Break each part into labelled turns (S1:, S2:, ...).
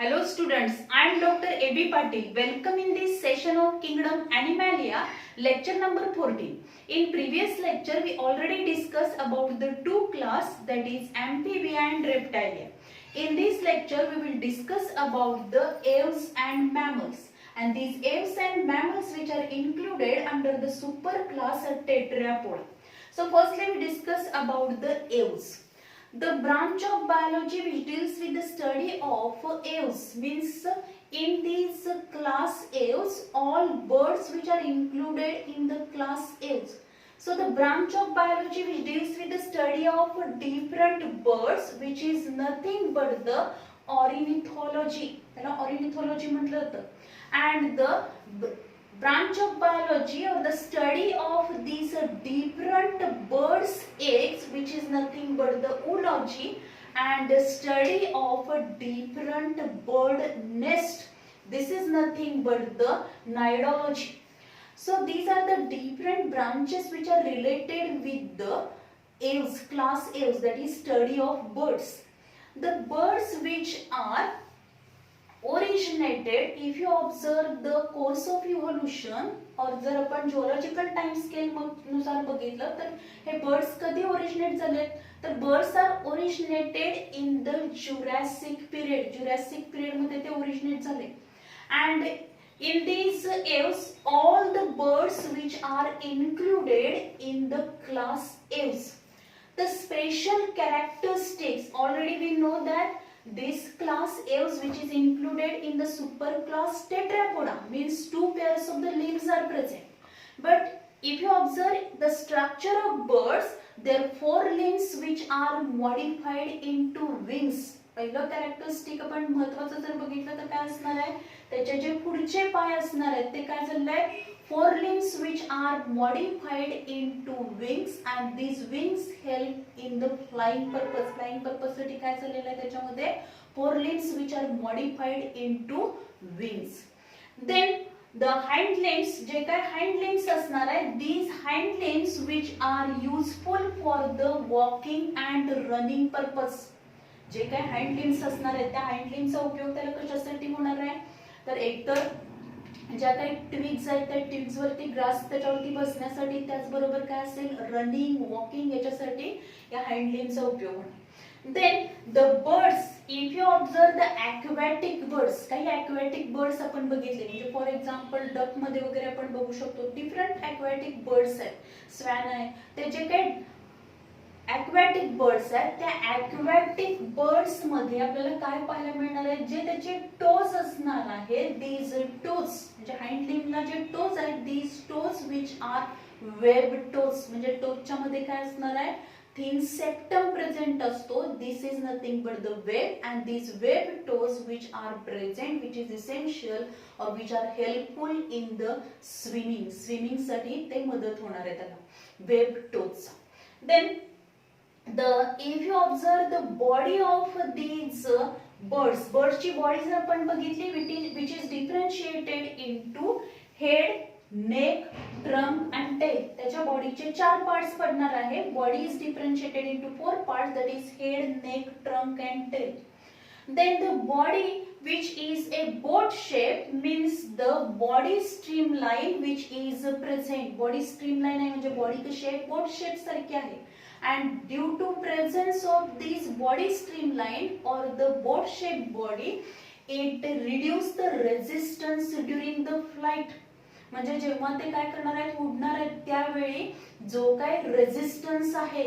S1: Hello students, I am Dr. A.B. Patil. Welcome in this session of Kingdom Animalia, lecture number 14. In previous lecture, we already discussed about the two class, that is Amphibia and Reptilia. In this lecture, we will discuss about the aves and mammals. And these aves and mammals which are included under the superclass Tetrapoda. So firstly, we discuss about the aves. The branch of biology which deals with the study of aves means in these class aves all birds which are included in the class aves. So the branch of biology which deals with the study of different birds which is nothing but the ornithology. Ornithology म्हटलं जातं. And the branch of biology or the study of these different birds eggs which is nothing but the oology, and the study of a different bird nest, this is nothing but the nidology. So these are the different branches which are related with the aves, class aves, that is study of birds. The birds which are originated, if you observe the course of evolution or जर आपण zoological time scale नुसार बघितलं तर हे birds कधी originate झाले, तर birds are originated in the Jurassic period. Jurassic period मध्ये ते originate झाले. And in these aves, all the birds which are included in the class aves. The special characteristics, already we know that this class aves which is included in the superclass Tetrapoda means two pairs of the limbs are present. But if you observe the structure of birds, there are four limbs which are modified into wings. पहिलं characteristic आपण महत्त्वाचं जर बघितलं तर काय असणार आहे, त्याचे जे पुढचे पाय असणार आहेत ते काय झालंय, four limbs which are modified into wings and these wings help in the flying purpose. Flying purpose साठी काय झालेलं आहे त्याच्यामध्ये four limbs which are modified into wings. Then the hind limbs, जे काय hind limbs असणार आहे, these hind limbs which are useful for the walking and running purpose. जे काय hind limbs असणार आहेत त्या hind limbs चा उपयोग त्याला कशासाठी होणार आहे, तर एकतर ज्या काही ट्विग्स आहेत त्या ट्विग्स वरती ग्रास त्याच्यावरती बसण्यासाठी, त्याचबरोबर काय असेल रनिंग वॉकिंग याच्यासाठी या हाइंड लिम्बचा उपयोग होणार. Then the birds, if you observe the aquatic birds, काही ॲक्वॅटिक बर्ड्स आपण बघितले म्हणजे फॉर एक्झाम्पल डक मध्ये वगैरे आपण बघू शकतो डिफरंट ॲक्वॅटिक बर्ड्स आहेत, स्वॅन आहे, ते जे काही ॲक्वॅटिक बर्ड्स आहेत त्या ॲक्वॅटिक बर्ड्स मध्ये आपल्याला काय पाहायला मिळणार आहे, जे त्याचे टोज असणार आहे, दीज टोज म्हणजे हाइंड लिम्बला जे टोज आहेत, these toes which R web toes, म्हणजे टोजच्या मध्ये काय असणार आहे, थिन सेप्टम प्रेझेंट असतो. This is nothing but the web and these web toes which are present which is essential or which are helpful in the swimming. Swimming साठी ते मदत होणार आहे त्याला web toes. Then if you observe the body of these birds ची body जर आपण बघितली which is differentiated into head, neck, trunk and tail. त्याच्या बॉडीचे चार पार्ट्स पडणार आहे. Body is differentiated into four parts, that is head, neck, trunk and tail. Then the body which is a boat shape means the body streamline which is present. Body streamline आहे म्हणजे body कशी आहे, बोट shape सारखी आहे. And due to presence of these body streamline or the boat shaped body, it reduce the resistance during the flight. म्हणजे जेव्हा ते काय करणार आहेत, उडणार आहेत त्यावेळी जो काय रेजिस्टन्स आहे,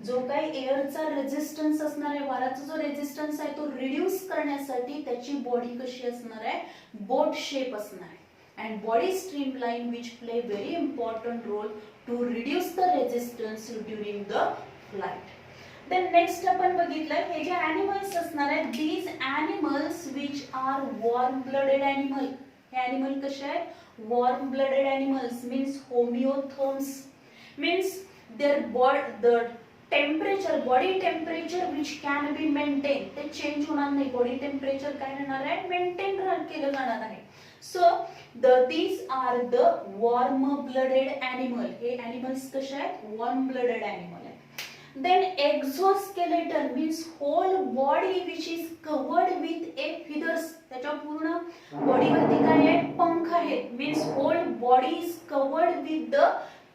S1: जो काय एअरचा रेजिस्टन्स असणार आहे, वाराचा जो रेजिस्टन्स आहे तो रिड्यूस करण्यासाठी त्याची बॉडी कशी असणार आहे, बोट शेप असणार आहे. And body streamline which play very important role to reduce the resistance during the flight. Then next आपण बघितलं हे जे animals असणार आहेत, these animals which are warm blooded animal. हे animal कसे आहेत, warm blooded animals means homeotherms, means their the temperature, body temperature which can be maintained, ते चेंज होणार नाही, बॉडी टेम्परेचर काय राहणार आहे, मेंटेन केलं जाणार आहे. So these are the warm blooded animal. हे animals कसे आहेत, warm blooded animal आहेत. Then exoskeleton means whole body which is covered with a feathers. त्याच्या पूर्ण बॉडीवरती काय आहे, पंख आहेत. Means whole body is covered with the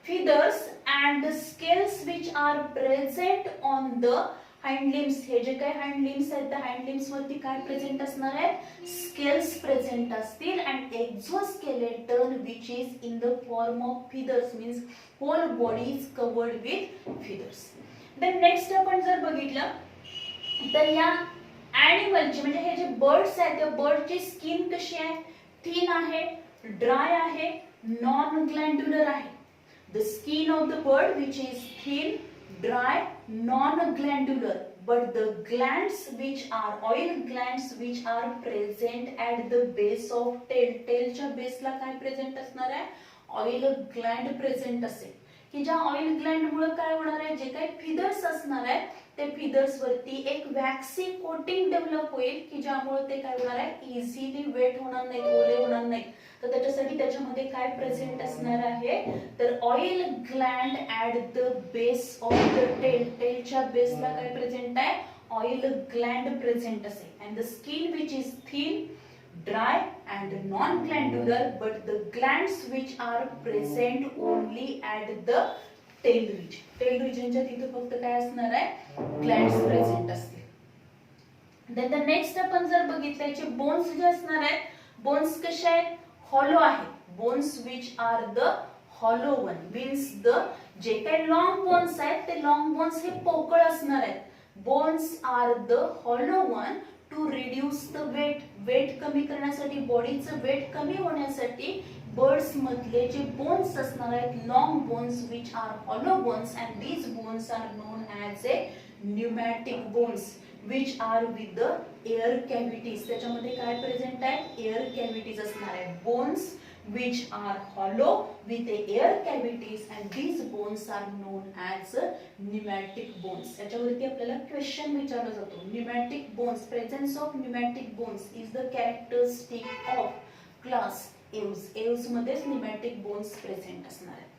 S1: feathers and the scales which are present on the hind limbs. हे जे काही hind limbs आहेत त्या hind limbs वरती काय प्रेझेंट असणार आहे, स्केल्स प्रेझेंट असतील. and exoskeleton which is in the form of feathers means whole body is covered with feathers. then next आपण जर बघितलं तर या ॲनिमलची म्हणजे हे जे बर्ड्स आहेत त्या बर्डची स्किन कशी आहे, थिन आहे, ड्राय आहे, नॉन ग्लँड्युलर आहे. The skin of the bird which is thin, dry, non-glandular, but the glands which are oil glands which are present at the base of tail. Tailच्या बेसला काय प्रेझेंट असणार आहे, ऑइल ग्लँड प्रेझेंट असेल. की ज्या oil Gland मुळे काय होणार आहे, जे काही फिदर्स असणार आहे ते फिदर्स वरती एक वॅक्सी कोटिंग डेव्हलप होईल की ज्यामुळे ते काय होणार आहे, इझिली वेट होणार नाही, ओले होणार नाही. तर त्याच्यासाठी त्याच्यामध्ये काय प्रेझेंट असणार आहे, तर oil gland at the base of the tail. टेलच्या बेसला काय प्रेझेंट आहे, ऑइल ग्लँड प्रेझेंट असेल. And the skin which is thin, dry and non-glandular, but the glands which are present only at the tail region. tail region च्या तिथे फक्त काय असणार आहे, glands present असतील. then the next आपण जर बघितलं याचे bones जे असणार आहेत, bones कसे आहेत, hollow आहेत. bones which are the hollow one means the जे काही long bones आहेत ते long bones हे पोकळ असणार आहेत. bones are the hollow one to reduce the weight. Weight कमी करण्यासाठी, बॉडीचं वेट कमी होण्यासाठी बर्ड्स मधले जे बोन्स असणार आहेत, long bones which are hollow bones, and these bones are known as a pneumatic bones which are with the air cavities. त्याच्यामध्ये काय प्रेझेंट आहे, एअर कॅव्हिटीज असणार आहे. Bones which are hollow with air cavities and these bones are known as pneumatic bones. याच्यावरती आपल्याला question विचारला जातो. pneumatic bones, presence of pneumatic bones is the characteristic of class Eos. Eos मध्ये pneumatic bones present असणार आहेत.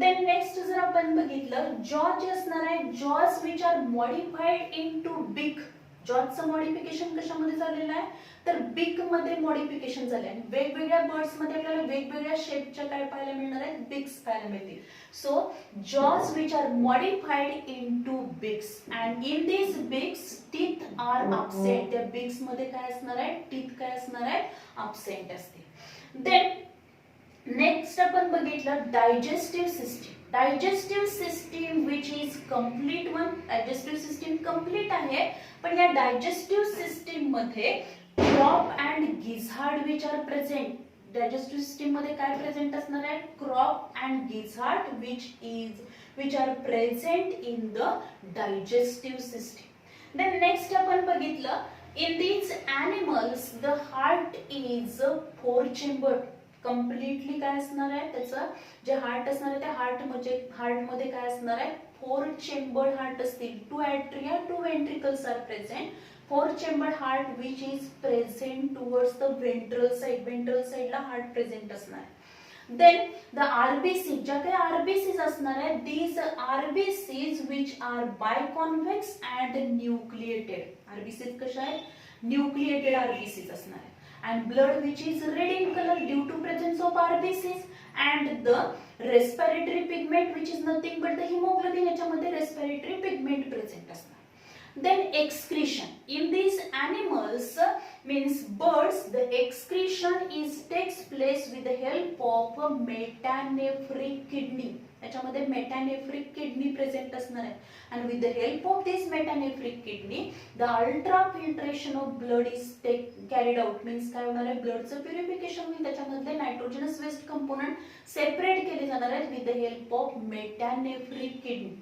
S1: then next जर आपण बघितलं, jaws जे असणार आहे, jaws which are modified into beak. जॉजचं मॉडिफिकेशन कशामध्ये झालेलं आहे, तर बिग मध्ये मॉडिफिकेशन झाले आहे. वेगवेगळ्या बर्ड्स मध्ये आपल्याला वेगवेगळ्या शेपच्या काय पाहायला मिळणार आहेत, बिग्स पाहायला मिळतील. So jaws which are modified into beaks and in this beaks teeth are absent. त्या बिग्स मध्ये काय असणार आहे, टीथ काय असणार आहे, अब्सेंट असतील. देन नेक्स्ट आपण बघितलं digestive system. Digestive system which is complete one. Digestive system complete आहे, पण या डायजेस्टिव्ह सिस्टीम मध्ये crop and gizzard which are present. Digestive system मध्ये काय प्रेझेंट असणार आहे, crop and gizzard which are present in the digestive system. Then next आपण बघितलं, in these animals the heart is 4 chambered. Completely काय असणार आहे, त्याचं जे हार्ट असणार आहे त्या हार्ट मध्ये काय असणार आहे, 4 चेंबर्ड हार्ट असतील. 2 atria, 2 ventricles are present. 4 chambered heart which is present towards the ventral side. Ventral side ला हार्ट प्रेझेंट असणार आहे. then the RBC, ज्या काही RBCs असणार आहे, these RBCs which are biconvex and nucleated. RBCs कशा आहेत, nucleated RBCs असणार आहे. and blood which is red in color due to presence of RBCs and the respiratory pigment which is nothing but the hemoglobin. याच्यामध्ये respiratory pigment present असणार. then excretion in these animals means birds, the excretion takes place with the help of a metanephric kidney. याच्यामध्ये metanephric kidney present असणार आहे. and with the help of this metanephric kidney the ultrafiltration of blood is carried out. means काय होणार आहे, ब्लडचं purification होईल, त्याच्यामधले nitrogenous waste component separate केले जाणार आहेत with the help of metanephric kidney.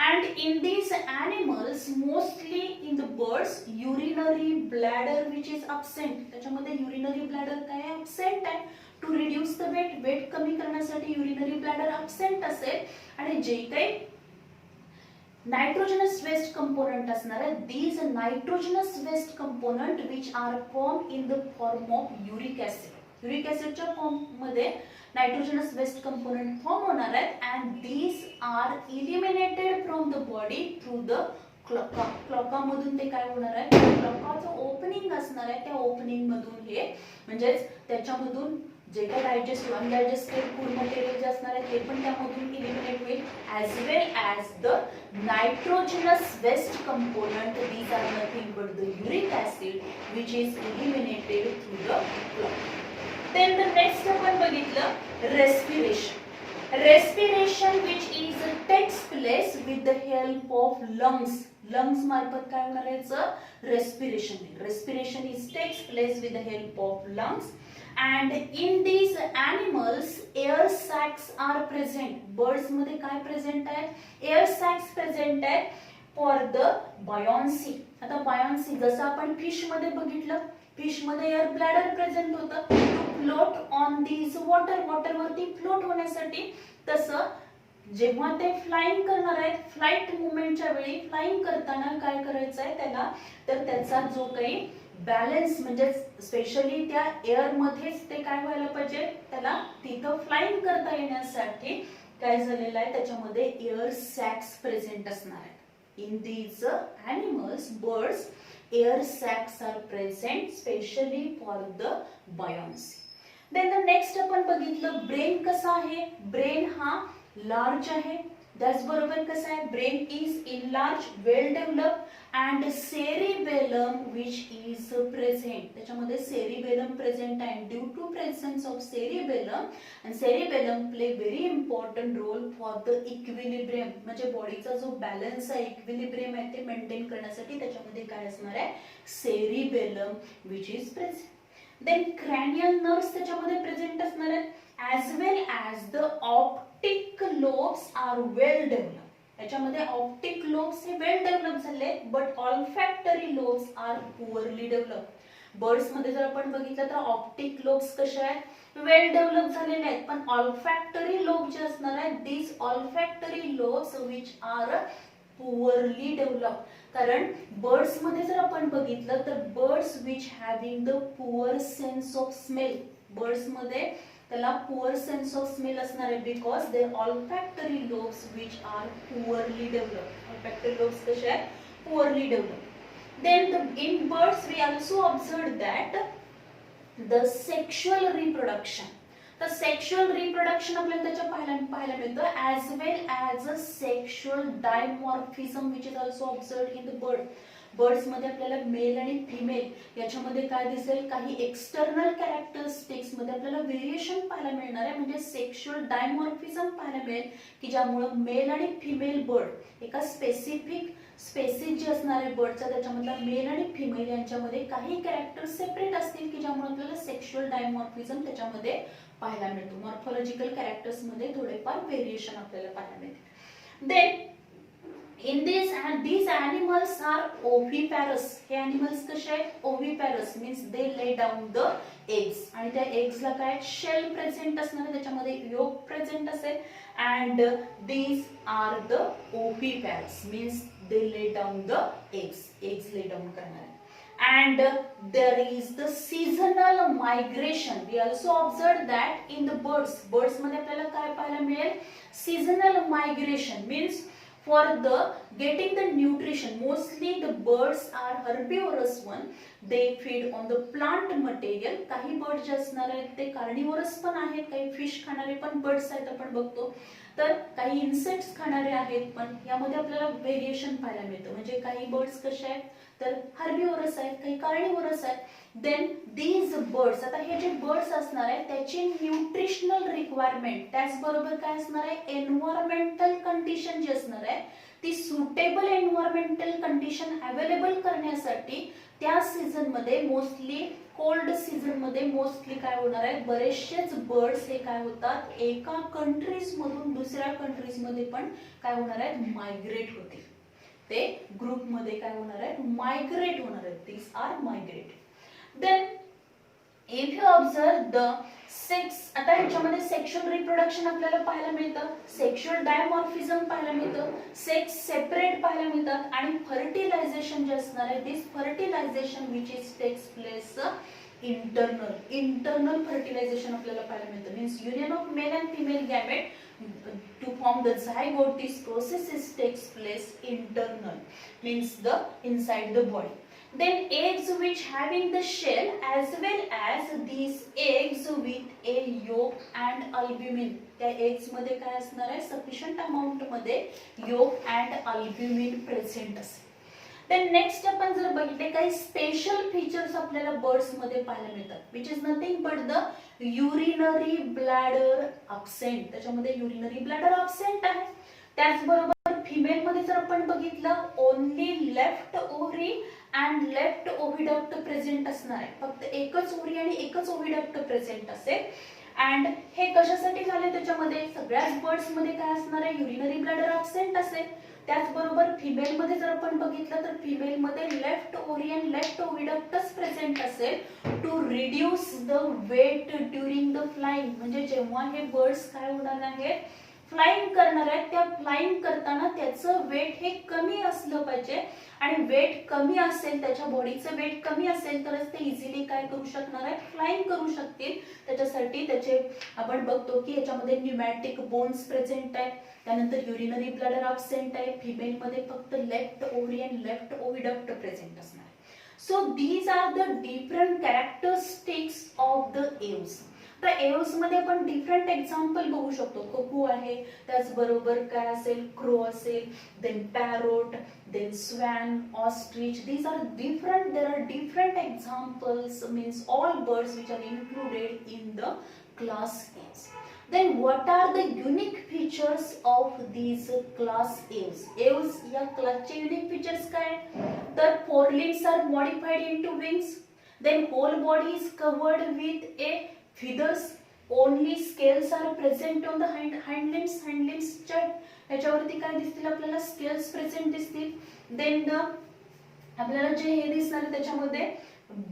S1: and in these animals mostly in the birds urinary bladder which is absent. त्याच्यामध्ये urinary bladder काय आहे, absent आहे. to reduce the weight, weight कमी करण्यासाठी urinary bladder absent असेल. आणि जे काही नायट्रोजनस वेस्ट कंपोनंट असणार आहे, these nitrogenous waste component which are formed in the form of uric acid. uric acidच्या फॉर्म मध्ये नायट्रोजनस वेस्ट कंपोनंट फॉर्म होणार आहेत and these are eliminated from the body through the क्लॉकामधून ते काय होणार आहे, क्लॉकाचं ओपनिंग असणार आहे, त्या ओपनिंग मधून हे म्हणजेच त्याच्यामधून जे काही डायजेस्टिव्ह अनडायजेस्टेड फूड मटेरियल जे असणार आहे ते पण त्यामधून इलिमिनेट होईल, as well as the nitrogenous waste component. These are nothing but the uric acid which is eliminated through the cloaca. Then the next आपण बघितलं respiration. Respiration which is takes place with the help of lungs. lungs मार्फत काय होणार आहे, respiration. respiration is takes place with the help of lungs, and in these animals air sacs are present. birds मध्ये काय present आहे, air sacs present आहे for the buoyancy. आता buoyancy जसं आपण फिश मध्ये बघितलं, फिश मध्ये एअर ब्लॅडर प्रेझेंट होतं to float on this water, water वरती फ्लोट होण्यासाठी. तसं जेव्हा ते फ्लाइंग करणार आहेत, फ्लाइट मुवमेंटच्या वेळी फ्लाइंग करताना काय करायचं आहे त्याला, तर त्याचा जो काही बॅलन्स म्हणजे स्पेशली त्या एअर मध्येच ते काय व्हायला पाहिजे, त्याला तिथं फ्लाइंग करता येण्यासाठी काय झालेलं आहे, त्याच्यामध्ये एअर सॅक्स प्रेझेंट असणार आहेत. In these animals, birds, air sacs are present specially for the buoyancy. Then the next आपण बघितलं ब्रेन कसा आहे, ब्रेन हा लार्ज आहे. त्याचबरोबर कसं आहे, brain is in large, well develop and cerebellum which is present. त्याच्यामध्ये सेरिबेलम प्रेझेंट आहे. Due to presence of cerebellum, and cerebellum play very important role for the equilibrium. म्हणजे बॉडीचा जो बॅलन्स आहे, इक्विलिब्रियम आहे ते मेंटेन करण्यासाठी त्याच्यामध्ये काय असणार आहे, cerebellum which is present. Then cranial nerves त्याच्यामध्ये प्रेझेंट असणार आहेत, as well as the optic lobes are well develop. याच्यामध्ये ऑप्टिक लोब्स हे वेल डेव्हलप झाले, but olfactory lobes are poorly develop. Birds मध्ये जर आपण बघितलं तर ऑप्टिक लोब्स कसे आहेत, वेल डेव्हलप झालेले आहेत, पण ऑल्फॅक्टरी लोब जे असणार आहेत, this olfactory lobes which are poorly develop. कारण बर्ड्स मध्ये जर आपण बघितलं तर birds which having the poor sense of smell, birds मध्ये त्याला पुअर सेन्स ऑफ स्मेल असणार आहे, because their olfactory lobes which are poorly develop. Olfactory lobes कसे आहेत, poorly develop. Then in birds we also observe that the sexual reproduction. तर sexual reproduction आपल्याला त्याच्या पाहायला मिळतं, as well as a sexual dimorphism which is also observe in the bird. Birds मध्ये आपल्याला mail आणि फिमेल याच्यामध्ये काय दिसेल, काही एक्सटर्नल कॅरेक्टरिस्टिक्स मध्ये आपल्याला व्हेरिएशन पाहायला मिळणार आहे. म्हणजे सेक्शुअल डायमॉर्फिझम पाहायला मिळेल की ज्यामुळे मेल आणि फिमेल बर्ड एका स्पेसिफिक स्पेसिस जे असणार आहे बर्डचा, त्याच्यामधला मेल आणि फिमेल यांच्यामध्ये काही कॅरेक्टर सेपरेट असतील की ज्यामुळे आपल्याला सेक्शुअल डायमॉर्फिझम त्याच्यामध्ये पाहायला मिळतो. मॉर्फॉलॉजिकल कॅरेक्टर्स मध्ये थोडेफार व्हेरिएशन आपल्याला पाहायला मिळते. Then in these animals are oviparous. हे animals कसे आहेत, oviparous means they lay down the eggs. आणि त्या eggs ला काय shell present असणार आहे, त्याच्यामध्ये yolk present असेल, and these are the oviparous means they lay down the eggs lay down करणार आहे. And there is the seasonal migration. We also observed that in the birds मध्ये आपल्याला काय पाहायला मिळेल, seasonal migration means for the getting the nutrition. Mostly the birds are herbivorous one, they feed on the plant material. काही bird जे असणार आहेत ते कार्निवरस पण आहेत, काही फिश खाणारे पण बर्ड्स आहेत आपण बघतो, तर काही इन्सेक्ट्स खाणारे आहेत, पण यामध्ये आपल्याला व्हेरिएशन पाहायला मिळतं. म्हणजे काही बर्ड्स कसे आहेत तर हर्बिवरस आहेत, काही कार्निवरस आहेत. देन दीज बर्ड्स, आता हे जे बर्ड्स असणार आहेत त्याची न्यूट्रिशनल रिक्वायरमेंट, त्याचबरोबर काय असणार आहे, एन्व्हायरमेंटल कंडिशन जी असणार आहे ती सुटेबल एन्व्हायरमेंटल कंडिशन अवेलेबल करण्यासाठी त्या सीझन मध्ये, मोस्टली कोल्ड सीझन मध्ये मोस्टली काय होणार आहे, बरेचसेच बर्ड्स हे काय होतात, एका कंट्रीज मधून दुसऱ्या कंट्रीज मध्ये पण काय होणार आहेत, मायग्रेट होतील. ते ग्रुप मध्ये काय होणार आहे, मायग्रेट होणार आहेत. This are migrate. Then if you observe the sex, आता ह्याच्यामध्ये सेक्शुअल रिप्रोडक्शन आपल्याला पाहायला मिळतं, सेक्शुअल डायमॉर्फिझम पाहायला मिळतं, सेक्स सेपरेट पाहायला मिळतात, आणि फर्टिलायझेशन जे असणार आहे, this fertilisation which is takes place internal fertilisation आपल्याला पाहायला मिळतं. Means union of male and female gamete to form the zygote. This process takes place internal, means the inside the body. Then eggs which having the shell as well as these eggs with a yolk and albumin. त्या eggs मध्ये काय असणार आहे, sufficient amount मध्ये yolk and albumin present असेल. then next आपण जर बघितले काही स्पेशल फीचर्स आपल्याला बर्ड्स मध्ये पाहायला मिळतात, which is nothing but the urinary bladder absent. त्याच्यामध्ये urinary bladder absent आहे. त्याचबरोबर फिमेल मध्ये जर आपण बघितलं only left ovary and left oviduct present असणार आहे. फक्त एकच ओव्हरी आणि एकच ओव्हिडक्ट प्रेझेंट असेल. अँड हे कशासाठी झाले, त्याच्यामध्ये सगळ्याच बर्ड्स मध्ये काय असणार आहे, युरिनरी ब्लॅडर अब्सेंट असेल. त्याचबरोबर फिमेल मध्ये जर आपण बघितलं तर फिमेल मध्ये लेफ्ट ओव्हरी अँड लेफ्ट ओव्हिडक्टच प्रेझेंट असेल to reduce the weight during the flying. म्हणजे जेव्हा हे बर्ड्स काय होणार आहेत, फ्लाइंग करणार आहेत, त्या फ्लाइंग करताना त्याचं वेट हे कमी असलं पाहिजे. आणि वेट कमी असेल, त्याच्या बॉडीचं वेट कमी असेल तरच ते इझिली काय करू शकणार आहेत, फ्लाइंग करू शकतील. त्याच्यासाठी त्याचे आपण बघतो की याच्यामध्ये न्यूमॅटिक बोन्स प्रेझेंट आहेत. त्यानंतर युरिनरी ब्लॅडर अब्सेंट आहे. फिमेल मध्ये फक्त left ovary and left oviduct present असणार आहे. So these are the different characteristics of the aves. तर एव्स मध्ये आपण डिफरंट एक्झाम्पल बघू शकतो. कुकू आहे, त्याचबरोबर काय असेल, क्रो असेल, then parrot, then swan, ostrich. These are different, there are different examples, means all birds which are included in the class Aves. Then what are the unique features of these class Aves? Aves या class चे unique features काय आहेत, तर forelimbs are modified into wings, then whole body is covered with a feathers, only scales are present on the hind limbs च्या याच्यावरती काय दिसतील आपल्याला, स्केल्स प्रेझेंट दिसतील. देन आपल्याला जे हे दिसणार त्याच्यामध्ये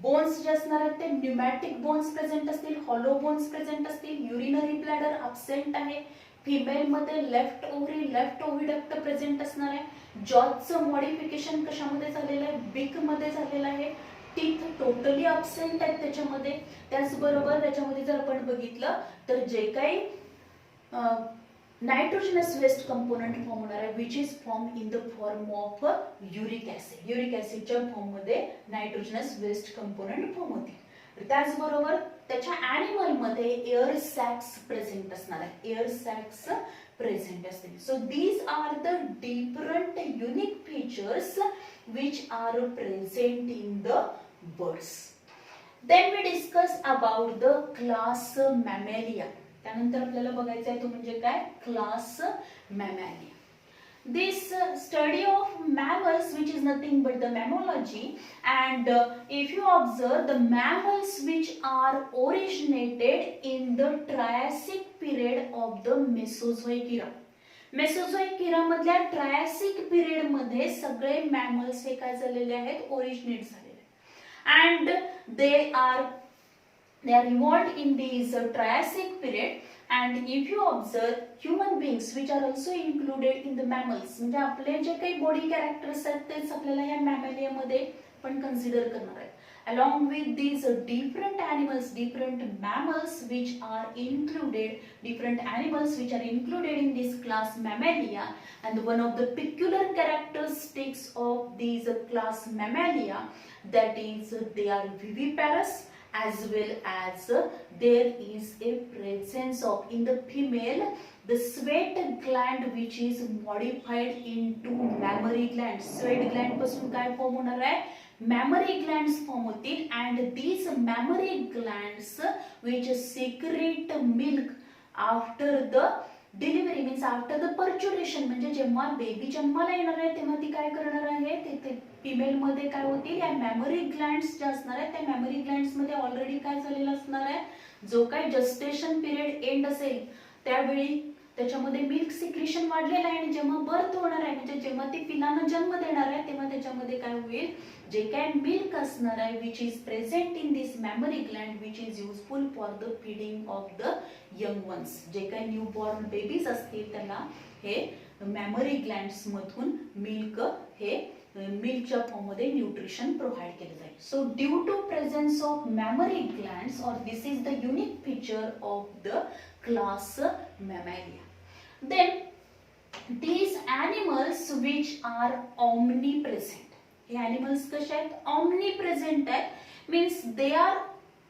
S1: बोन्स जे असणार आहेत ते न्यूमॅटिक बोन्स प्रेझेंट असतील, हॉलो बोन्स प्रेझेंट असतील. युरिनरी ब्लॅडर अब्सेंट आहे. फिमेल मध्ये left ovary left oviduct present असणार आहे. जॉजचं मॉडिफिकेशन कशामध्ये झालेलं आहे, बिक मध्ये झालेलं आहे. टीथ टोटली अब्सेंट आहेत त्याच्यामध्ये. त्याचबरोबर त्याच्यामध्ये जर आपण बघितलं तर जे काही नायट्रोजनस वेस्ट कंपोनेंट फॉर्म होणार आहे, which is form in the form of uric acid. Uric ऍसिडच्या फॉर्म मध्ये नायट्रोजनस वेस्ट कंपोनेंट फॉर्म होतील. त्याचबरोबर त्याच्या ॲनिमल मध्ये एअर सॅक्स प्रेझेंट असणार आहे, एअर सॅक्स प्रेझेंट असतील. So these are the different unique features which are present in the birds. Then we discuss about the class mammalia. त्यानंतर आपल्याला बघायचं आहे तो म्हणजे काय, class mammalia. This study of mammals, which is nothing but the mammalogy, and if you observe the mammals which are originated in the Triassic period of the Mesozoic era. Mesozoic era मधल्या Triassic period मध्ये सगळे mammals हे काय झालेले आहेत, originate झालेले. And they are evolved in this Triassic period. And if you observe human beings which are also included in the mammals, म्हणजे आपले जे काही बॉडी कॅरेक्टर्स आहेत तेच आपल्याला या मॅमेलिया मध्ये पण कन्सिडर करणार आहेत. Along with these different animals, different mammals which are included, different animals which are included in this class Mammalia, and one of the peculiar characteristics of these class Mammalia, that is they are viviparous, as well as there is a presence of in the female the sweat gland which is modified into mammary glands. sweat gland पासून काय form होणार आहे, mammary glands form होतील. and these mammary glands which secrete milk after the delivery, means after the parturition. म्हणजे जेव्हा baby जन्माला येणार आहे तेव्हा ती काय करणार आहे, ते फिमेल मध्ये काय होतील, या मॅमरी ग्लँड्स ज्या असणार आहेत त्या मॅमरी ग्लँड्स मध्ये ऑलरेडी काय झालेलं असणार आहे, जो काही जस्टेशन पिरियड एंड असेल त्यावेळी त्याच्यामध्ये मिल्क सिक्रेशन वाढलेलं आहे. आणि जेव्हा बर्थ होणार आहे, म्हणजे जेव्हा ती पिलांना जन्म देणार आहे तेव्हा त्याच्यामध्ये काय होईल, जे काय मिल्क असणार आहे which is present in this mammary gland which is useful for the feeding of the young ones. जे काही न्यू बॉर्न बेबीज असतील त्यांना हे मॅमरी ग्लँड्स मधून मिल्क हे मिल्कच्या फॉर्म मध्ये न्यूट्रिशन प्रोव्हाइड केलं जाईल. So due to presence of mammary glands or this is the unique feature of the class mammalia. Then these animals which are omnipresent, हे animals कसे आहेत, omnipresent आहेत, means they are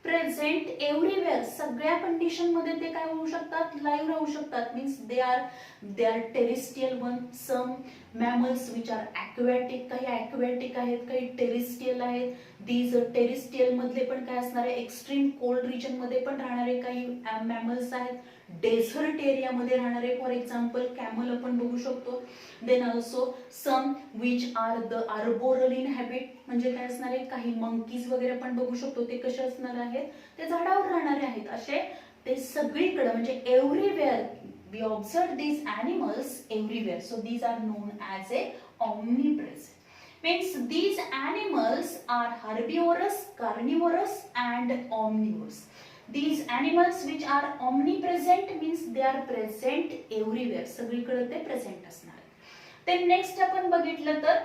S1: present everywhere, सगळ्या condition मध्ये ते काय होऊ शकतात, लाईव्ह राहू शकतात. Means they are terrestrial one, some mammals which are aquatic, काही ॲक्वेटिक आहेत, काही टेरिस्ट्रियल आहेत. दीज टेरिस्ट्रियल मधले पण काय असणार आहे, एक्स्ट्रीम कोल्ड रिजन मध्ये पण राहणारे काही मॅमल्स आहेत, डेझर्ट एरिया मध्ये राहणारे, फॉर एक्झाम्पल कॅमल आपण बघू शकतो. Then also some which are the arboreal in habit, म्हणजे काय असणार आहे, काही मंकीज वगैरे आपण बघू शकतो, ते कसे असणार आहेत, ते झाडावर राहणारे आहेत. असे ते सगळीकडे म्हणजे everywhere we observe these animals everywhere, so these are known as a omnipresent. Means these animals are herbivorous, carnivorous and omnivorous. These animals which are omnipresent means they are present everywhere, सगळीकडे ते present असणार. ते next आपण बघितलं तर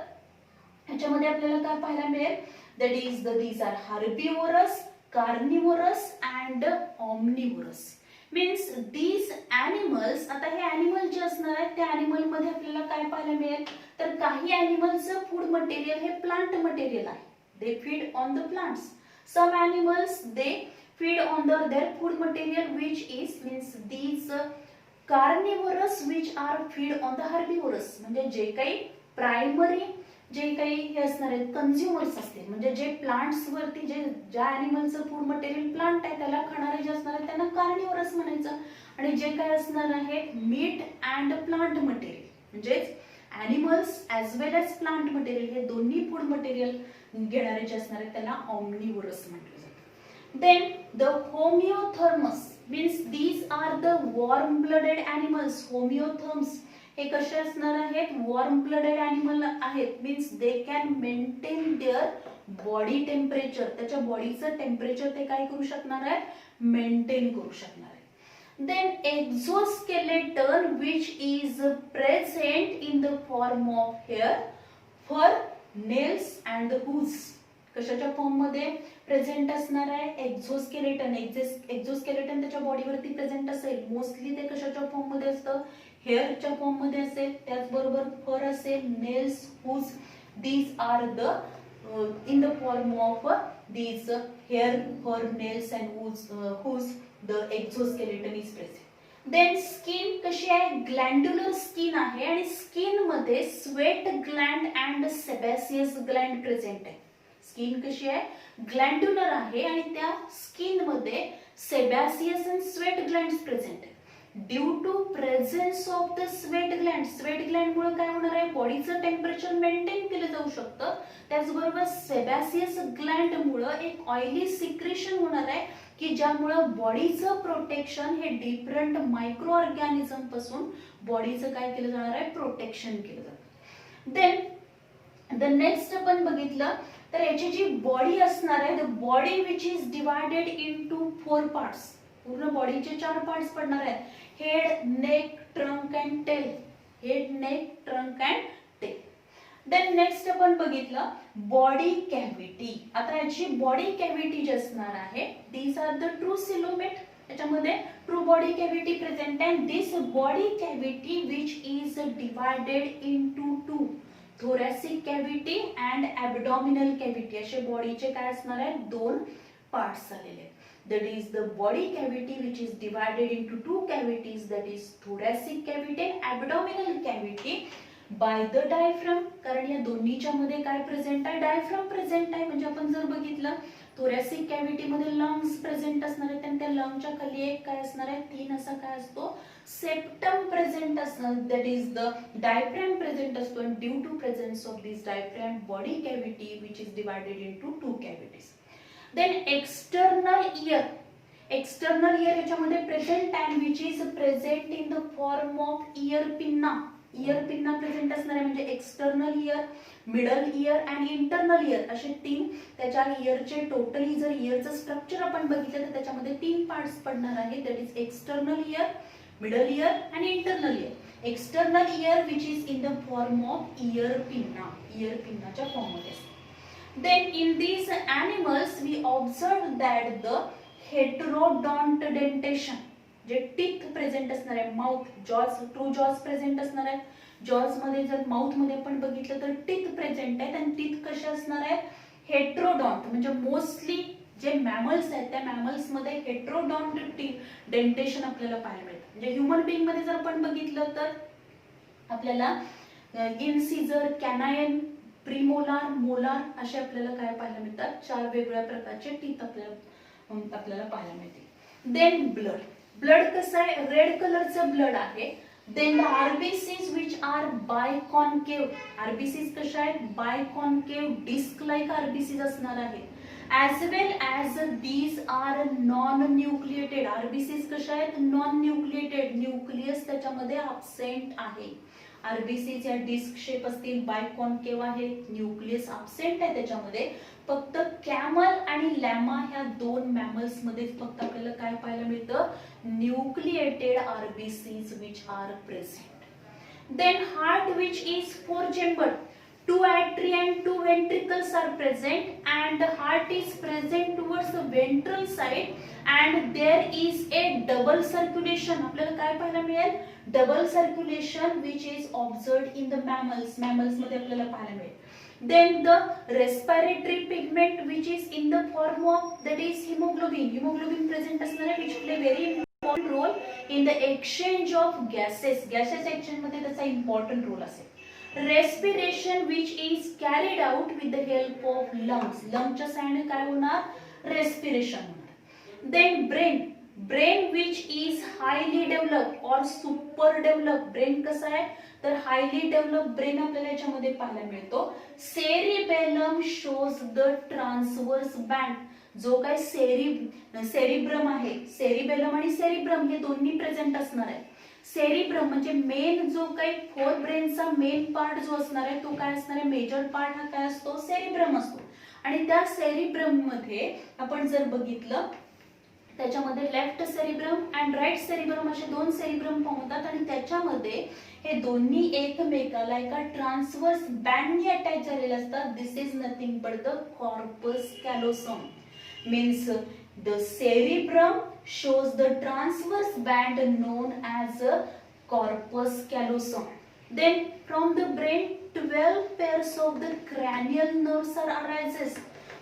S1: ह्याच्यामध्ये आपल्याला काय पाहायला मिळेल, that is these are herbivorous, carnivorous and omnivorous. Means these animals, आता हे ॲनिमल जे असणार आहेत त्या ॲनिमल मध्ये आपल्याला काय पाहायला मिळेल, तर काही ॲनिमलचं फूड मटेरियल हे प्लांट मटेरियल आहे, they feed on the plants. Some animals they feed on their food material which is means these carnivorous which are feed on the herbivorous, म्हणजे जे काही प्रायमरी जे काही हे असणार आहेत कन्झ्युमर्स असतील, म्हणजे जे प्लांट्स वरती जे ज्या ॲनिमलचं फूड मटेरियल प्लांट आहे त्याला खाणारे जे असणार आहेत त्यांना कार्निवरस म्हणायचं. आणि जे काय असणार आहे मीट अँड प्लांट मटेरियल, म्हणजे ॲनिमल्स ॲज वेल एज प्लांट मटेरियल हे दोन्ही फूड मटेरियल घेणारे जे असणार आहेत त्याला ऑमनिवरस म्हटलं जातं. Then the homeotherms means these are the warm blooded animals. Homeotherms हे कसे असणार आहेत, वॉर्म ब्लडेड ॲनिमल आहेत, means they can maintain their body temperature, त्याच्या बॉडीचं टेम्परेचर ते काय करू शकणार आहेत, मेंटेन करू शकणार आहेत. Then exoskeleton which is present in the form of hair, fur, nails and hooves, कशाच्या फॉर्म मध्ये प्रेझेंट असणार आहे, एक्झोस्केलेटन. एक्झोस्केलेटन त्याच्या बॉडीवरती प्रेझेंट असेल, मोस्टली ते कशाच्या फॉर्म मध्ये असतं, हेअरच्या फॉर्म मध्ये असेल, त्याचबरोबर फर असेल, nails, hooves, these are the in the form of these hair, fur, nails and hooves the exoskeleton is present. Then skin कशी आहे, ग्लँड्युलर स्किन आहे आणि स्किन मध्ये sweat gland and sebaceous gland present आहे. Skin कशी आहे, glandular आहे आणि त्या स्किन मध्ये sebaceous and sweat glands present आहे. Due to presence of the sweat gland, sweat gland मुळे काय होणार आहे, बॉडीचं टेम्परेचर मेंटेन केलं जाऊ शकतं. त्याचबरोबर सेबॅसियस ग्लँड मुळे एक ऑइली सिक्रेशन होणार आहे की ज्यामुळे बॉडीचं प्रोटेक्शन हे डिफरंट मायक्रो ऑर्गॅनिझम पासून बॉडीचं काय केलं जाणार आहे, प्रोटेक्शन केलं जातं. देन द नेक्स्ट आपण बघितलं तर याची जी बॉडी असणार आहे, the body which is divided into 4 parts, पूर्ण बॉडीचे 4 पार्ट्स पडणार आहेत, head, neck, trunk and tail, head, neck, trunk and tail. Then next आपण बघितलं बॉडी कॅव्हिटी. आता याची बॉडी कॅव्हिटी जी असणार आहे, these are the true coelomate, याच्यामध्ये true body cavity present and this body cavity which is divided into 2, thoracic cavity and abdominal cavity, असे बॉडीचे काय असणार आहे, 2 पार्ट्स आलेले. That is the body cavity which is divided into 2 cavities, that is thoracic cavity and abdominal cavity by the diaphragm. कारण या दोन्हीच्या मध्ये काय प्रेझेंट आहे, डायफ्राम प्रेझेंट आहे. म्हणजे आपण जर बघितलं thoracic cavity मध्ये लंग्स प्रेझेंट असणार आहेत आणि त्या लंगच्या खाली एक काय असणार आहे, 3 असा काय असतो, सेप्टम प्रेझेंट असणार, that is the diaphragm present असतो. आणि due to presence of this diaphragm body cavity which is divided into 2 cavities. Then external ear, external ear याच्यामध्ये present and which is present in the form of ear pinna, ear pinna present असणार आहे. म्हणजे external ear, middle ear and internal ear असे 3 त्याच्या इयरचे totally जर इयरचं structure आपण बघितलं तर त्याच्यामध्ये 3 पार्ट्स पडणार आहेत, that is external ear, middle ear आणि internal ear. External ear which is in the form of ear पिन्नाच्या फॉर्म मध्ये असते. Then in these animals we observe that the heterodont dentation, जे टीथ प्रेझेंट असणार आहे, mouth jaws, two jaws present असणार आहेत. Jaws मध्ये जर माउथ मध्ये आपण बघितलं तर टीथ प्रेझेंट आहेत आणि टीथ कशा असणार आहेत, हेट्रोडॉन्ट. म्हणजे मोस्टली जे मॅमल्स आहेत त्या मॅमल्स मध्ये हेट्रोडॉन्ट डेंटेशन आपल्याला पाहायला मिळतं. म्हणजे ह्युमन बिंग मध्ये जर आपण बघितलं तर आपल्याला इन्सिजर, कॅनायन, प्रीमोलार, मोलार असे आपल्याला काय पाहायला मिळतात, 4 वेगवेगळ्या प्रकारचे टीथ आपल्याला पाहायला मिळते. देन ब्लड कसं आहे, रेड कलरचं ब्लड आहे. Then the RBCs which are biconcave, RBCs कशा आहेत, बायकॉन्केव्ह डिस्क लाईक आरबीसीज असणार आहेत. as well as these are non-nucleated, RBCs कशा आहेत, नॉन न्यूक्लिएटेड, न्यूक्लियस त्याच्यामध्ये अब्सेंट आहे. आरबीसीज या डिस्क शेप असतील, बायकॉन्केव्ह आहे, न्यूक्लियस अब्सेंट आहे त्याच्यामध्ये. फक्त कॅमल आणि लॅमा ह्या 2 मॅमल्स मध्ये फक्त आपल्याला काय पाहायला मिळतं, nucleated RBCs which are present. Then heart which is 4 chamber, 2 atria and 2 ventricles are present and the heart is present towards the ventral side and there is a double circulation. आपल्याला काय पाहायला मिळेल, double circulation which is observed in the mammals मध्ये आपल्याला पाहायला मिळेल. Then the respiratory pigment which is in the form of, that is hemoglobin present असणार आहे, which play very important role in the exchange of gases exchange मध्ये त्याचा important role असेल. Respiration which is carried out with the help of lungs च्या साहाय्याने काय होणार, respiration होणार. Then brain which is highly developed or super developed, brain कसा आहे तर highly developed brain आपल्याला याच्यामध्ये पाहायला मिळतो. Cerebellum shows the transverse band, जो काय सेरिब्रम आहे, सेरिबेलम आणि सेरिब्रम हे दोन्ही प्रेझेंट असणार आहे. सेरिब्रम म्हणजे मेन जो काही 4 ब्रेनचा मेन पार्ट जो असणार आहे तो काय असणार आहे, मेजर पार्ट हा काय असतो, सेरिब्रम असतो. आणि त्या सेरिब्रम मध्ये आपण जर बघितलं त्याच्यामध्ये left cerebrum and right cerebrum असे 2 सेरिब्रम पाहतात आणि त्याच्यामध्ये हे दोन्ही एकमेकाला एका ट्रान्सवर्स बँडनी अटॅच झालेले असतात. This is nothing but the corpus callosum. Means the cerebrum shows the transverse band known as a corpus callosum. Then from the brain 12 pairs of the cranial nerves are arises.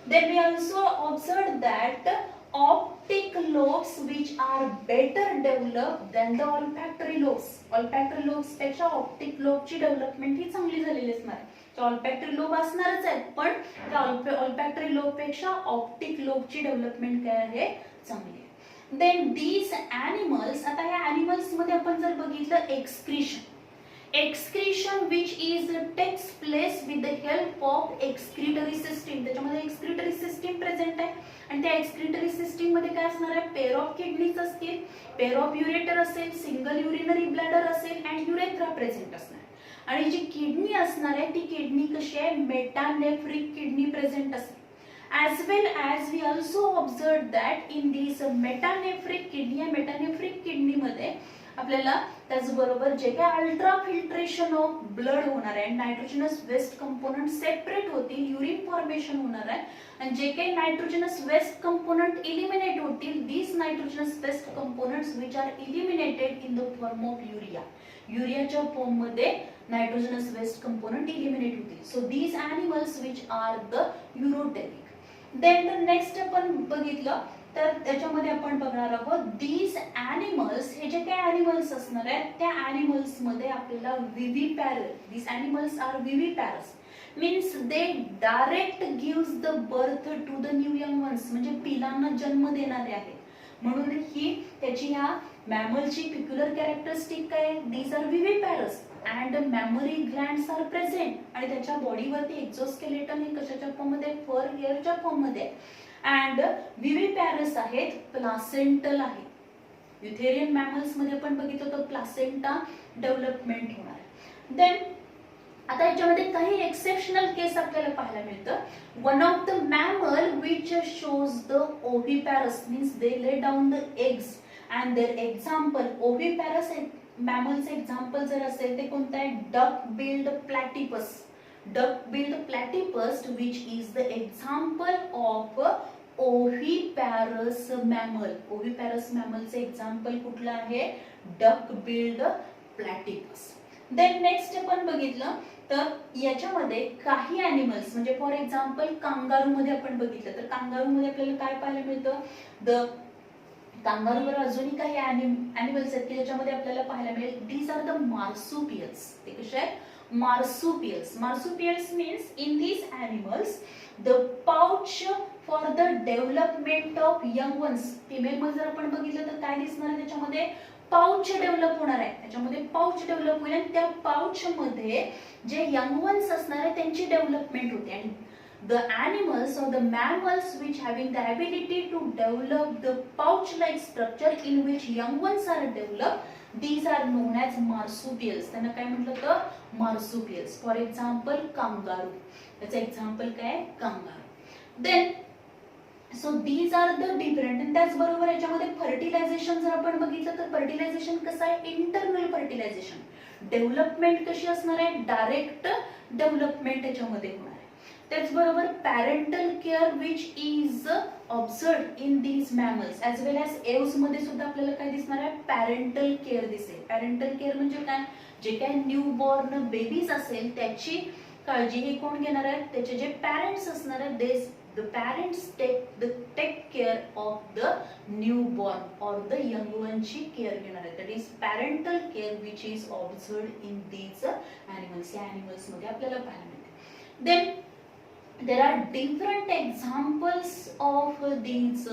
S1: Then we also observed that optic lobes which are better developed than the olfactory lobes. Olfactory lobes पेक्षा optic lobe ची development ही चांगली झालेली असणार आहे. ऑल्फॅक्टरी lobe असणारच आहे पण त्या ऑल्फॅक्टरी लोब पेक्षा ऑप्टिक लोब ची डेव्हलपमेंट काय आहे, चांगली आहे. देन दीज ॲनिमल्स, आता ह्या ॲनिमल्स मध्ये आपण जर बघितलं excretion which is takes place with the help of excretory system. त्याच्यामध्ये एक्सक्रीटरी सिस्टीम प्रेझेंट आहे आणि त्या एक्सक्रीटरी सिस्टीम मध्ये काय असणार आहे, पेअर ऑफ किडनीज असतील, पेअर ऑफ युरेटर असेल, सिंगल युरिनरी ब्लॅडर असेल अँड युरेथ्रा प्रेझेंट असणार. आणि जी किडनी असणार आहे ती किडनी कशी आहे, मेटानेफ्रिक किडनी प्रेझेंट असेल. as well as we also observed that in these metanephric kidney, या मेटानेफ्रिक किडनी मध्ये आपल्याला त्याचबरोबर जे काही अल्ट्रा फिल्ट्रेशन ऑफ ब्लड होणार आहे, नायट्रोजनस वेस्ट कंपोनंट सेपरेट होतील, युरिन फॉर्मेशन होणार आहे आणि जे काही नायट्रोजनस वेस्ट कंपोनंट इलिमिनेट होतील, these nitrogenous waste components which are eliminated in the form of युरियाच्या फॉर्म मध्ये नायट्रोजनस वेस्ट कंपोनंट इलिमिनेट होतील. So these animals which are the ureotelic. Then the next आपण बघितलं तर त्याच्यामध्ये आपण बघणार आहोत दीज ॲनिमल्स, हे जे काही ॲनिमल्स असणार आहेत त्या ॲनिमल्स मध्ये आपल्याला viviparous, these animals are viviparous means they direct gives the birth to the new young ones, म्हणजे पिलांना जन्म देणारे आहेत. म्हणून ही त्याची ह्या मॅमलची पिक्युलर कॅरेक्टरिस्टिक काय, these are viviparous and mammary glands are present आणि त्याच्या बॉडीवरती एक्झोस्केलेटन हे कशाच्या फॉर्म मध्ये, फर हेअरच्या फॉर्म मध्ये अँड विविपॅरस आहेत, प्लासेंटल आहे. युथेरियन मॅमल्स मध्ये आपण बघितलं तर प्लासेंटा डेव्हलपमेंट होणार. देन आता याच्यामध्ये काही एक्सेप्शनल केस आपल्याला पाहायला मिळतं. One of the mammal which shows the oviparous means they lay down the eggs and their example, oviparous मॅमलचं एक्झाम्पल जर असेल ते कोणतं आहे, duck billed platypus. Duck billed platypus which is the example of oviparous mammal. Oviparous मॅमलचं example कुठलं आहे, duck billed platypus. Then next आपण बघितलं तर याच्यामध्ये काही ॲनिमल्स म्हणजे फॉर एक्झाम्पल कांगारू मध्ये आपण बघितलं तर कांगारू मध्ये आपल्याला काय पाहायला मिळतं, कांगारूवर अजूनही काही ॲनिमल्स आहेत की ज्याच्यामध्ये आपल्याला पाहायला मिळेल, दीज आर द मार्सुपियल्स. ते कसे आहेत, marsupials. Marsupials means in these animals the pouch for the development of young ones. Female मध्ये जर आपण बघितलं तर काय दिसणार आहे, त्याच्यामध्ये पाउच डेव्हलप होणार आहे, त्याच्यामध्ये पाउच डेव्हलप होईल आणि त्या पाउच मध्ये जे यंग वन्स असणार आहे त्यांची डेव्हलपमेंट होते. आणि the animals or the mammals which having the ability to develop the pouch like structure in which young ones are developed, these are known as marsupials. त्यांना काय म्हटलं तर marsupials. For example kangaroo. त्याचं example काय, kangaroo. Then so these are the different. आणि त्याचबरोबर याच्यामध्ये fertilisation जर आपण बघितलं तर फर्टिलायझेशन कसं आहे, इंटरनल फर्टिलायझेशन. डेव्हलपमेंट कशी असणार आहे, डायरेक्ट डेव्हलपमेंट याच्यामध्ये होणार आहे. त्याचबरोबर parental care which is observed in these mammals as well as Aves मध्ये सुद्धा आपल्याला काय दिसणार आहे, पॅरेंटल केअर दिसेल. पॅरेंटल केअर म्हणजे काय, जे काय न्यू बॉर्न बेबीज असेल त्याची काळजी हे कोण घेणार आहे, त्याचे जे पॅरेंट्स असणार आहेत, the parents take care of the newborn or the young one ची केअर घेणार आहे. that is parental care which is observed in these animals. या animals मध्ये आपल्याला पाहायला मिळते. then there are different examples of these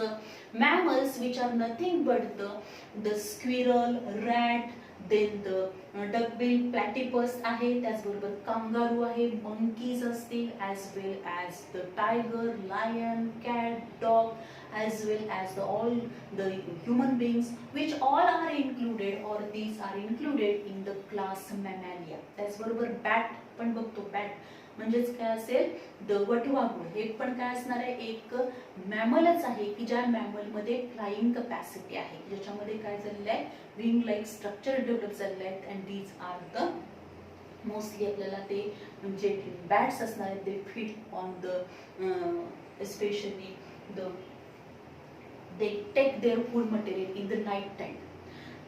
S1: mammals which are nothing but the squirrel, rat, then the duck-billed platypus आहे, त्याचबरोबर kangaroo आहे, monkeys असतील, as well as the tiger, lion, cat, dog, as well as all the human beings which all are included or these are included in the class Mammalia. त्याचबरोबर bat पण बघतो, bat म्हणजेच काय असेल, the वटवाघूळ. हे पण काय असणार आहे, एक मॅमलच आहे की ज्या मॅमल मध्ये फ्लाइंग कॅपॅसिटी आहे, ज्याच्यामध्ये काय झालेलं आहे, विंग लाईक स्ट्रक्चर डेव्हलप झालेलं आहे. And these are the mostly आपल्याला ते म्हणजे बॅट्स असणार आहेत, they feed on the specially they take their food material in the night time.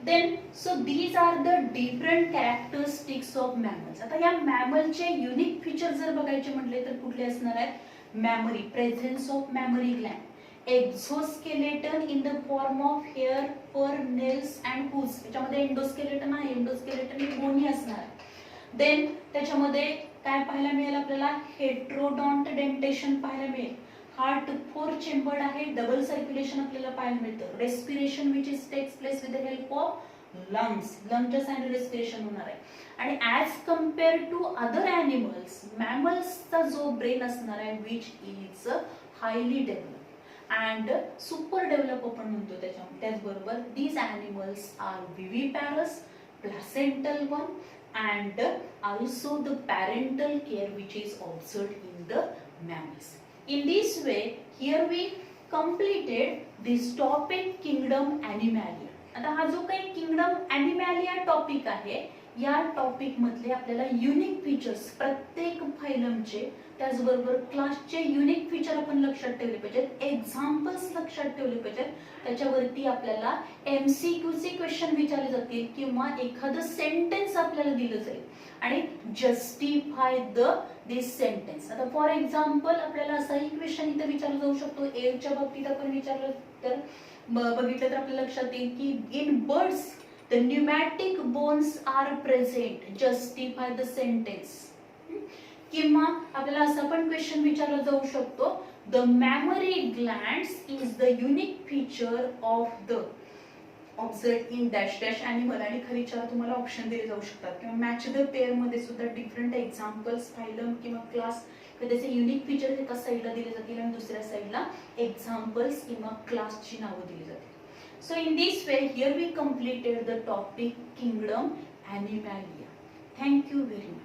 S1: Then so these are the different characteristics of mammals. आता या मॅमलचे unique feature जर बघायचे म्हटले तर कुठले असणार आहेत, mammary, presence of mammary gland, exoskeleton in the form of hair, fur, nails and hooves. त्याच्यामध्ये एंडोस्केलेटन आहे, एंडोस्केलेटन हे दोन्ही असणार आहे. देन त्याच्यामध्ये काय पाहायला मिळेल आपल्याला, हेट्रोडॉन्ट डेंटेशन पाहायला मिळेल. हार्ट 4 चेंबर्ड आहे, डबल सर्क्युलेशन आपल्याला पाहायला मिळतं. Respiration which is takes place with the help of lungs, लंगच्या साइड रेस्पिरेशन होणार आहे. आणि as compare to other animals, मॅमल्सचा जो ब्रेन असणार आहे which is highly develop and super develop आपण म्हणतो त्याच्यामध्ये. त्याचबरोबर these animals are viviparous, placental one and also the parental care which is observed in the mammals. In this way, here we completed this topic kingdom Animalia. आता हा जो काही kingdom ॲनिमॅलिया topic आहे, या टॉपिक मधले आपल्याला युनिक फीचर्स प्रत्येक फायलमचे, त्याचबरोबर क्लासचे युनिक फीचर आपण लक्षात ठेवले पाहिजेत, एक्झाम्पल्स लक्षात ठेवले पाहिजेत. त्याच्यावरती आपल्याला MCQचे क्वेश्चन विचारले जातील किंवा एखादं सेंटेन्स आपल्याला दिलं जाईल आणि जस्टिफाय दिस सेंटेन्स. आता फॉर एक्झाम्पल आपल्याला असाही क्वेश्चन इथे विचारला जाऊ शकतो. एच्या बाबतीत आपण विचारलं तर बघितलं तर आपल्या लक्षात येईल की in birds the pneumatic bones are present, justify the sentence. किंवा आपल्याला असा पण क्वेश्चन विचारला जाऊ शकतो, the mammary glands is the unique feature of the observed in dash dash animal. आणि खरीच्या तुम्हाला ऑप्शन दिले जाऊ शकतात किंवा मॅच द पेअर मध्ये सुद्धा डिफरंट एक्झाम्पल्स, फायलम किंवा क्लास त्याचे युनिक फीचर एका साईडला दिले जातील आणि दुसऱ्या साईडला एक्झाम्पल्स किंवा क्लासची नावं दिली जातील. So in this way, here we completed the topic Kingdom Animalia. Thank you very much.